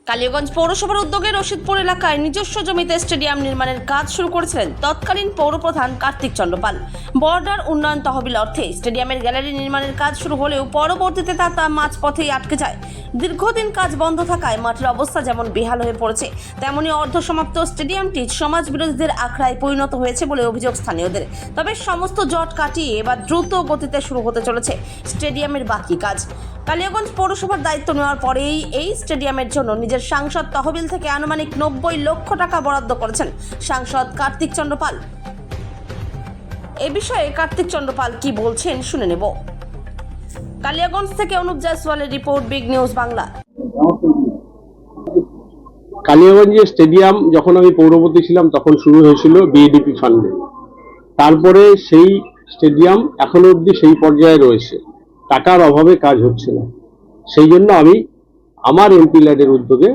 কালিয়াগঞ্জ পৌরসভার উদ্যোগে রশিদপুর এলাকায় নিজস্ব জমিতে স্টেডিয়াম নির্মাণের কাজ শুরু করেছিলেন তৎকালীন পৌরপ্রধান কার্তিক চন্দ্র পাল। বর্ডার উন্নয়ন তহবিল অর্থে স্টেডিয়ামের গ্যালারি নির্মাণের কাজ শুরু হলেও পরবর্তীতে তা মাঝপথেই আটকে যায়। দীর্ঘদিন কাজ বন্ধ থাকায় মাঠের অবস্থা যেমন বেহাল হয়ে পড়েছে, তেমনি অর্ধসমাপ্ত স্টেডিয়ামটি সমাজ বিরোধীদের আখড়ায় পরিণত হয়েছে বলে অভিযোগ স্থানীয়দের। তবে সমস্ত জট কাটিয়ে এবার দ্রুত গতিতে শুরু হতে চলেছে স্টেডিয়ামের বাকি কাজ। কালিয়াগঞ্জ পৌরসভার দায়িত্ব নেওয়ার পরেই এই স্টেডিয়ামের জন্য নিজের সাংসদ তহবিল থেকে আনুমানিক 90 লক্ষ টাকা বরাদ্দ করেছেন সাংসদ কার্তিক চন্দ্র পাল। এ বিষয়ে কার্তিক চন্দ্র পাল কি বলছেন শুনে নেব। কালিয়াগঞ্জ থেকে অনুপ জয়সওয়ালের রিপোর্ট, বিগ নিউজ বাংলা। কালিয়াগঞ্জে স্টেডিয়াম যখন আমি পৌরপতি ছিলাম তখন শুরু হয়েছিল বিএডিপি ফান্ডে। তারপরে সেই স্টেডিয়াম এখনো অবধি সেই পর্যায়ে রয়েছে, টাকার অভাবে কাজ হচ্ছে না। সেই জন্য আমি আমার এমপি ল্যাডের উদ্যোগে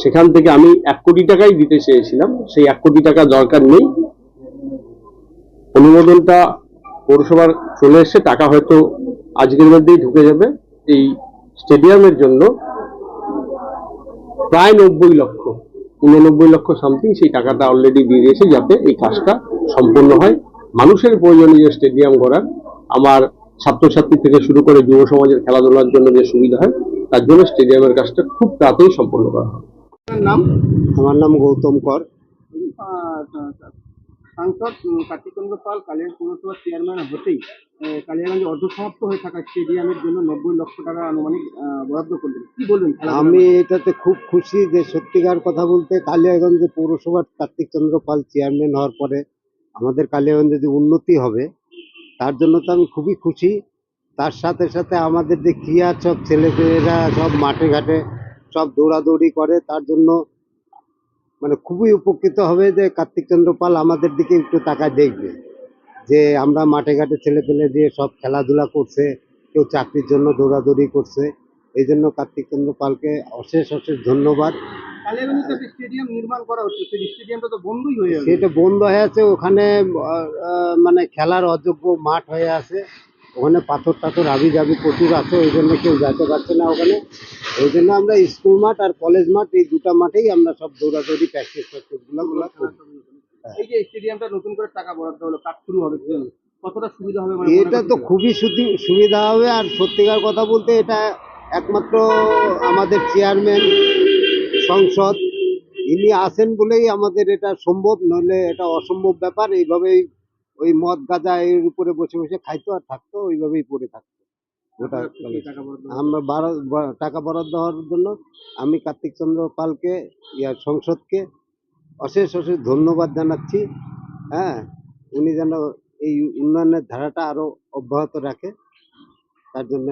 সেখান থেকে আমি 1 কোটি টাকাই দিতে চেয়েছিলাম। সেই 1 কোটি টাকা দরকার নেই, অনুমোদনটা পৌরসভার চলে এসছে, টাকা হয়তো আজকের মধ্যেই ঢুকে যাবে। এই স্টেডিয়ামের জন্য প্রায় 90 লক্ষ, 89 লক্ষ সামথিং সেই টাকাটা অলরেডি দিয়ে দিয়েছে, যাতে এই কাজটা সম্পন্ন হয়। মানুষের প্রয়োজনীয় স্টেডিয়াম করার, আমার ছাত্রছাত্রী থেকে শুরু করে যুব সমাজের খেলাধুলার জন্য যে সুবিধা হয়, তার জন্য স্টেডিয়ামের কাজটা খুব তাড়াতাড়ি সম্পন্ন করা হয়। আমার নাম গৌতম কর। সাংসদ কার্তিক চন্দ্র পাল কালিয়াগঞ্জ পৌরসভার চেয়ারম্যান হতেই কালিয়াগঞ্জে অর্ধসমাপ্ত হয়ে থাকা স্টেডিয়ামের জন্য 90 লক্ষ টাকা আনুমানিক বরাদ্দ করলেন। কি বলবেন? আমি এটাতে খুব খুশি যে সত্যিকার কথা বলতে কালিয়াগঞ্জে পৌরসভার কার্তিক চন্দ্র পাল চেয়ারম্যান হওয়ার পরে আমাদের কালিয়াগঞ্জে যে উন্নতি হবে তার জন্য তো আমি খুবই খুশি। তার সাথে সাথে আমাদের যে ক্রিয়া সব ছেলেপেলেরা সব মাঠে ঘাটে সব দৌড়াদৌড়ি করে, তার জন্য মানে খুবই উপকৃত হবে যে কার্তিক চন্দ্র পাল আমাদের দিকে একটু তাকায় দেখবে, যে আমরা মাঠে ঘাটে ছেলেপেলে দিয়ে সব খেলাধুলা করছে, কেউ চাকরির জন্য দৌড়াদৌড়ি করছে। এই জন্য কার্তিক চন্দ্র পালকে অশেষ অশেষ ধন্যবাদ। কালিয়াগঞ্জে একটা স্টেডিয়াম নির্মাণ করা হচ্ছে, সেই স্টেডিয়ামটা তো বন্ধই হয়ে যাবে। সেটা বন্ধ হয়ে আছে, ওখানে মানে খেলার অযোগ্য মাঠ হয়ে আছে, ওখানে পাথর টাথর হাবি জাবি প্রচুর আছে, ওই জন্য কেউ যেতে পারছে না ওখানে। ওই জন্য আমরা স্কুল মাঠ আর কলেজ মাঠ এই দুটো মাঠেই আমরা সব দৌড়াদৌড়ি প্র্যাকটিস গুলো করি। এই যে স্টেডিয়ামটা নতুন করে টাকা বরাদ্দ হলো, কাজ শুরু হবে, কতটা সুবিধা হবে? এটা তো খুবই সুবিধা হবে। আর সত্যিকার কথা বলতে এটা একমাত্র আমাদের চেয়ারম্যান সংসদ ইনি আছেন বলেই আমাদের এটা সম্ভব, নইলে এটা অসম্ভব ব্যাপার। এইভাবেই ওই মদ গাঁজা এর উপরে বসে বসে খাইতো আর থাকতো, ওইভাবেই পড়ে থাকতো। ওটা আমরা টাকা বরাদ্দ হওয়ার জন্য আমি কার্তিক চন্দ্র পালকে সংসদকে অশেষ অশেষ ধন্যবাদ জানাচ্ছি। হ্যাঁ, উনি যেন এই উন্নয়নের ধারাটা আরো অব্যাহত রাখে, তার জন্য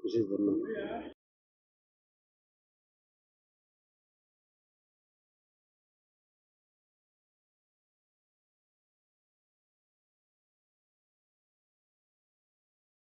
বিশেষ ধন্যবাদ।